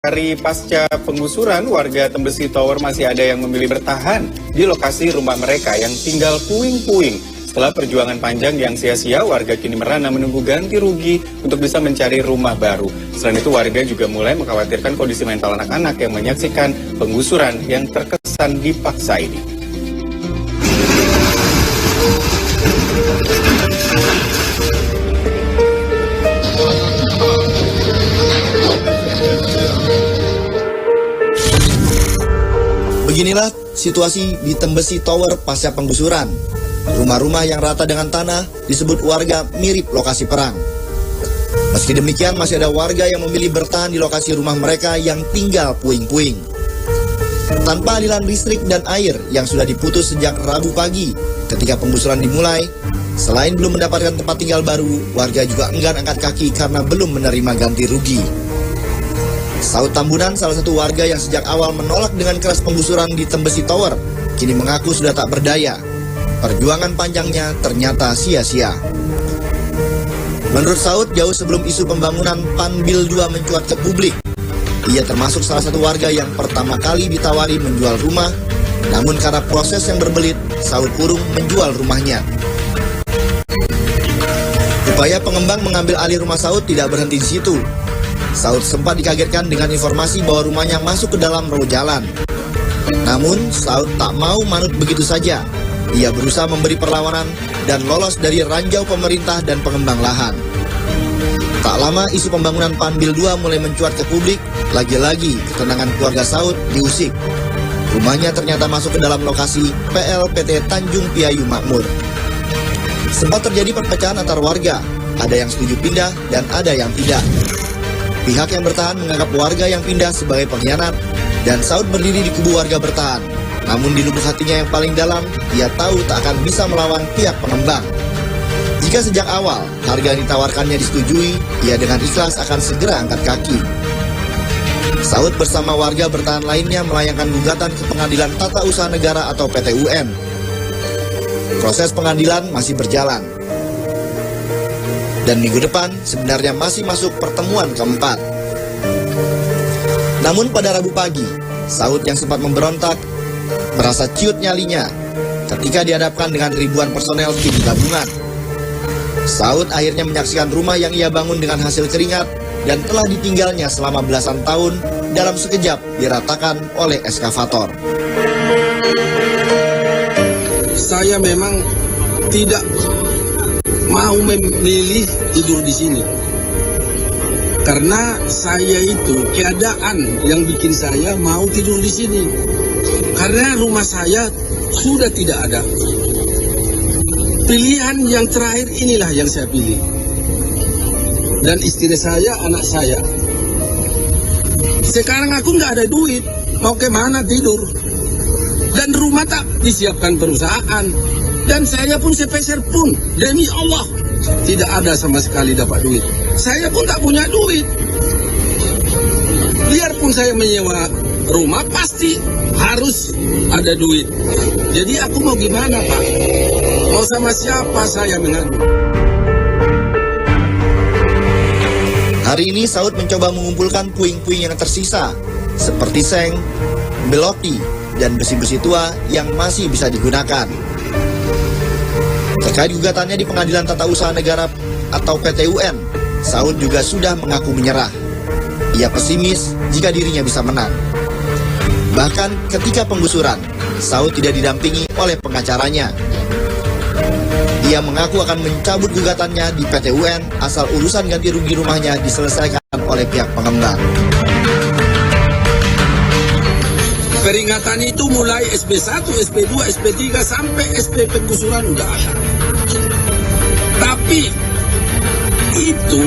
Hari pasca penggusuran, warga Tembesi Tower masih ada yang memilih bertahan di lokasi rumah mereka yang tinggal puing-puing. Setelah perjuangan panjang yang sia-sia, warga kini merana menunggu ganti rugi untuk bisa mencari rumah baru. Selain itu, warga juga mulai mengkhawatirkan kondisi mental anak-anak yang menyaksikan penggusuran yang terkesan dipaksa ini. Beginilah situasi di Tembesi Tower pasca penggusuran. Rumah-rumah yang rata dengan tanah disebut warga mirip lokasi perang. Meski demikian, masih ada warga yang memilih bertahan di lokasi rumah mereka yang tinggal puing-puing. Tanpa aliran listrik dan air yang sudah diputus sejak Rabu pagi ketika penggusuran dimulai, selain belum mendapatkan tempat tinggal baru, warga juga enggan angkat kaki karena belum menerima ganti rugi. Saud Tambunan, salah satu warga yang sejak awal menolak dengan keras penggusuran di Tembesi Tower, kini mengaku sudah tak berdaya. Perjuangan panjangnya ternyata sia-sia. Menurut Saud, jauh sebelum isu pembangunan Panbil 2 mencuat ke publik, ia termasuk salah satu warga yang pertama kali ditawari menjual rumah, namun karena proses yang berbelit, Saud urung menjual rumahnya. Upaya pengembang mengambil alih rumah Saud tidak berhenti di situ. Saud sempat dikagetkan dengan informasi bahwa rumahnya masuk ke dalam row jalan. Namun, Saud tak mau manut begitu saja. Ia berusaha memberi perlawanan dan lolos dari ranjau pemerintah dan pengembang lahan. Tak lama, isu pembangunan Panbil 2 mulai mencuat ke publik. Lagi-lagi, ketenangan keluarga Saud diusik. Rumahnya ternyata masuk ke dalam lokasi PLPT Tanjung Piayu Makmur. Sempat terjadi perpecahan antar warga. Ada yang setuju pindah dan ada yang tidak. Pihak yang bertahan menganggap warga yang pindah sebagai pengkhianat, dan Saud berdiri di kubu warga bertahan. Namun di lubuk hatinya yang paling dalam, ia tahu tak akan bisa melawan pihak pengembang. Jika sejak awal harga yang ditawarkannya disetujui, ia dengan ikhlas akan segera angkat kaki. Saud bersama warga bertahan lainnya melayangkan gugatan ke Pengadilan Tata Usaha Negara atau PT-UN. Proses pengadilan masih berjalan. Dan minggu depan sebenarnya masih masuk pertemuan keempat. Namun pada Rabu pagi, Saud yang sempat memberontak merasa ciut nyalinya ketika dihadapkan dengan ribuan personel tim gabungan. Saud akhirnya menyaksikan rumah yang ia bangun dengan hasil keringat dan telah ditinggalnya selama belasan tahun dalam sekejap diratakan oleh eskavator. Saya memang tidak mau memilih tidur di sini. Karena saya itu keadaan yang bikin saya mau tidur di sini. Karena rumah saya sudah tidak ada. Pilihan yang terakhir inilah yang saya pilih. Dan istri saya, anak saya. Sekarang aku nggak ada duit. Mau kemana tidur? Dan rumah tak disiapkan perusahaan. Dan saya pun sepeser pun, demi Allah, tidak ada sama sekali dapat duit. Saya pun tak punya duit. Biarpun saya menyewa rumah, pasti harus ada duit. Jadi aku mau gimana, Pak? Mau sama siapa saya mengadu? Hari ini Saud mencoba mengumpulkan puing-puing yang tersisa, seperti seng, beloki, dan besi-besi tua yang masih bisa digunakan. Terkait gugatannya di Pengadilan Tata Usaha Negara atau PT-UN, Saud juga sudah mengaku menyerah. Ia pesimis jika dirinya bisa menang. Bahkan ketika penggusuran, Saud tidak didampingi oleh pengacaranya. Ia mengaku akan mencabut gugatannya di PT-UN asal urusan ganti rugi rumahnya diselesaikan oleh pihak pengembang. Peringatan itu mulai SP1, SP2, SP3 sampai SP penggusuran udah ada. Tapi itu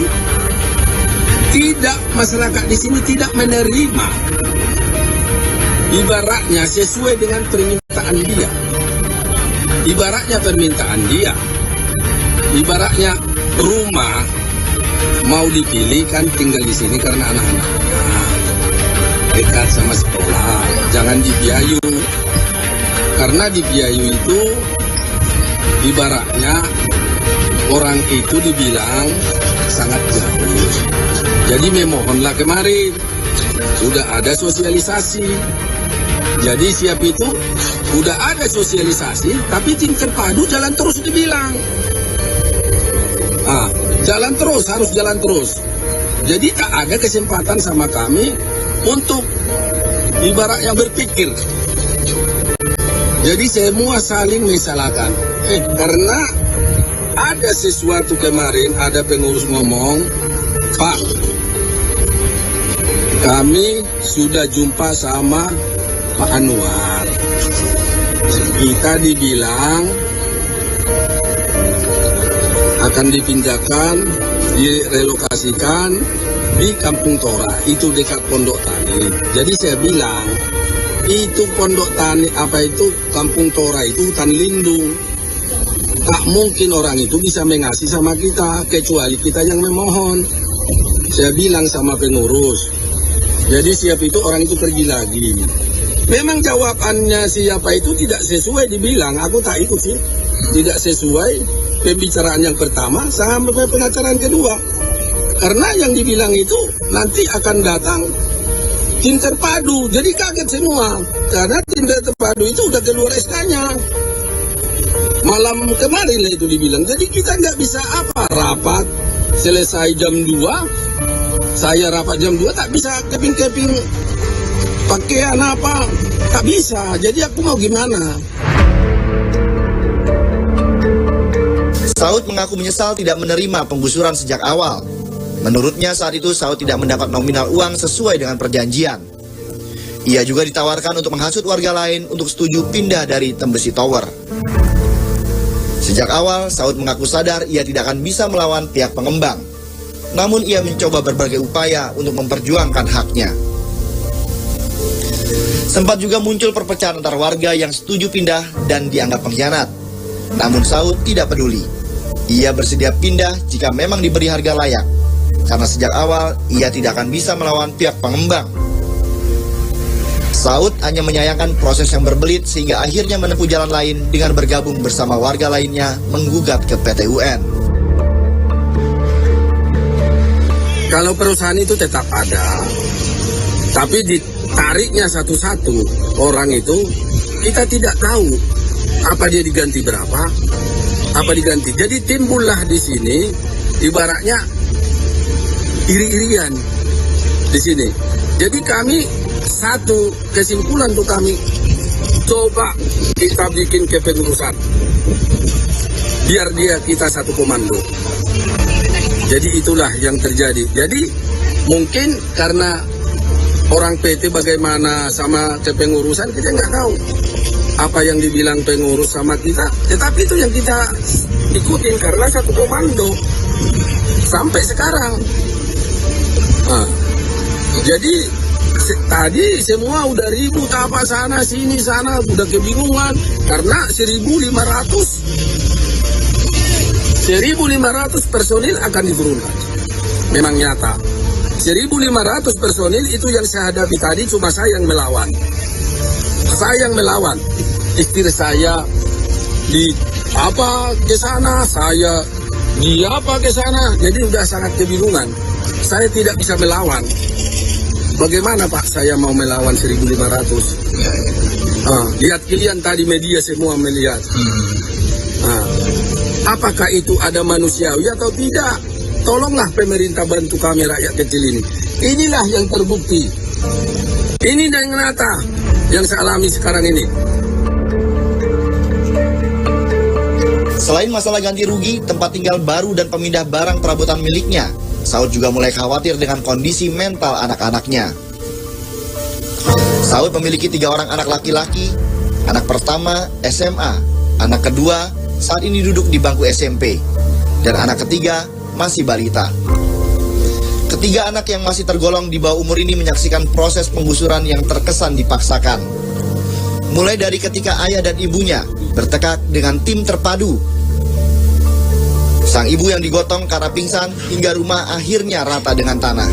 tidak, masyarakat di sini tidak menerima. Ibaratnya sesuai dengan permintaan dia. Ibaratnya rumah mau dipilih kan tinggal di sini karena anak-anaknya dekat sama sekolah, jangan di Piayu. Karena di Piayu itu ibaratnya orang itu dibilang sangat jauh. Jadi memohonlah kemarin sudah ada sosialisasi. Jadi siap itu udah ada sosialisasi, tapi tim terpadu jalan terus dibilang. Jalan terus, harus jalan terus. Jadi tak ada kesempatan sama kami untuk ibaratnya berpikir. Jadi semua saling menyalahkan. Karena ada sesuatu kemarin, ada pengurus ngomong, Pak, kami sudah jumpa sama Pak Anwar. Kita dibilang akan dipindahkan, direlokasikan di Kampung Tora, itu dekat Pondok Tani. Jadi saya bilang, itu Pondok Tani, Kampung Tora itu hutan lindung. Tak mungkin orang itu bisa mengasih sama kita, kecuali kita yang memohon. Saya bilang sama pengurus. Jadi siap itu orang itu pergi lagi. Memang jawabannya siapa itu tidak sesuai dibilang, aku tak ikut sih. Tidak sesuai pembicaraan yang pertama sampai pengacaraan kedua. Karena yang dibilang itu nanti akan datang tim terpadu. Jadi kaget semua. Karena tim terpadu itu udah keluar SK-nya. Malam kemarin lah itu dibilang. Jadi kita nggak bisa rapat selesai jam 2. Saya rapat jam 2 tak bisa keping-keping pakaian apa. Tak bisa. Jadi aku mau gimana? Saud mengaku menyesal tidak menerima penggusuran sejak awal. Menurutnya saat itu Saud tidak mendapat nominal uang sesuai dengan perjanjian. Ia juga ditawarkan untuk menghasut warga lain untuk setuju pindah dari Tembesi Tower. Sejak awal, Saud mengaku sadar ia tidak akan bisa melawan pihak pengembang. Namun ia mencoba berbagai upaya untuk memperjuangkan haknya. Sempat juga muncul perpecahan antar warga yang setuju pindah dan dianggap pengkhianat. Namun Saud tidak peduli. Ia bersedia pindah jika memang diberi harga layak. Karena sejak awal ia tidak akan bisa melawan pihak pengembang. Saud hanya menyayangkan proses yang berbelit sehingga akhirnya menempuh jalan lain dengan bergabung bersama warga lainnya menggugat ke PT UN. Kalau perusahaan itu tetap ada, tapi ditariknya satu-satu orang itu, kita tidak tahu apa dia diganti berapa, apa diganti. Jadi timbullah di sini ibaratnya iri-irian di sini. Jadi kami satu kesimpulan untuk kami, coba kita bikin kepengurusan biar kita satu komando. Jadi itulah yang terjadi. Jadi mungkin karena orang PT bagaimana sama kepengurusan kita nggak tahu apa yang dibilang pengurus sama kita, tetapi itu yang kita ikutin karena satu komando sampai sekarang. Jadi tadi semua udah ribut apa sana sini sana, udah kebingungan karena 1.500 personil akan diturunkan. Memang nyata 1.500 personil itu yang saya hadapi tadi cuma saya yang melawan. Istri saya di apa ke sana, saya di apa ke sana. Jadi udah sangat kebingungan. Saya tidak bisa melawan. Bagaimana Pak saya mau melawan 1.500? Lihat kalian tadi media semua melihat. Apakah itu ada manusiawi atau tidak? Tolonglah pemerintah bantu kami rakyat kecil ini. Inilah yang terbukti. Ini yang nyata yang saya alami sekarang ini. Selain masalah ganti rugi, tempat tinggal baru dan pemindah barang perabotan miliknya, Saud juga mulai khawatir dengan kondisi mental anak-anaknya. Saud memiliki 3 orang anak laki-laki, anak pertama SMA, anak kedua saat ini duduk di bangku SMP, dan anak ketiga masih balita. Ketiga anak yang masih tergolong di bawah umur ini menyaksikan proses penggusuran yang terkesan dipaksakan. Mulai dari ketika ayah dan ibunya bertekad dengan tim terpadu. Sang ibu yang digotong karena pingsan hingga rumah akhirnya rata dengan tanah.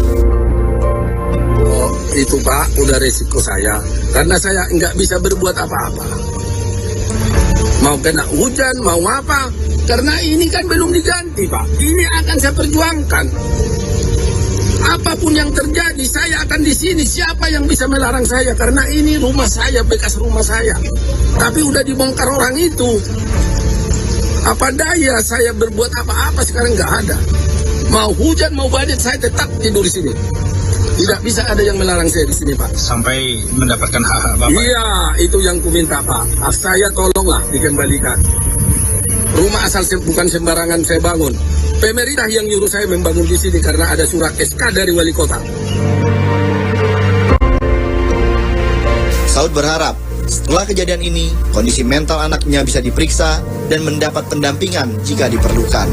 Oh, itu Pak, udah resiko saya. Karena saya nggak bisa berbuat apa-apa. Mau kena hujan, mau apa. Karena ini kan belum diganti Pak. Ini akan saya perjuangkan. Apapun yang terjadi, saya akan di sini. Siapa yang bisa melarang saya? Karena ini rumah saya, bekas rumah saya. Tapi udah dibongkar orang itu. Apa daya saya berbuat apa-apa sekarang nggak ada. Mau hujan, mau badai, saya tetap tidur di sini. Tidak bisa ada yang melarang saya di sini, Pak. Sampai mendapatkan hak-hak Bapak. Iya, itu yang kuminta, Pak. Saya tolonglah dikembalikan. Rumah asal bukan sembarangan saya bangun. Pemerintah yang nyuruh saya membangun di sini karena ada surat SK dari wali kota. Saud berharap setelah kejadian ini, kondisi mental anaknya bisa diperiksa dan mendapat pendampingan jika diperlukan.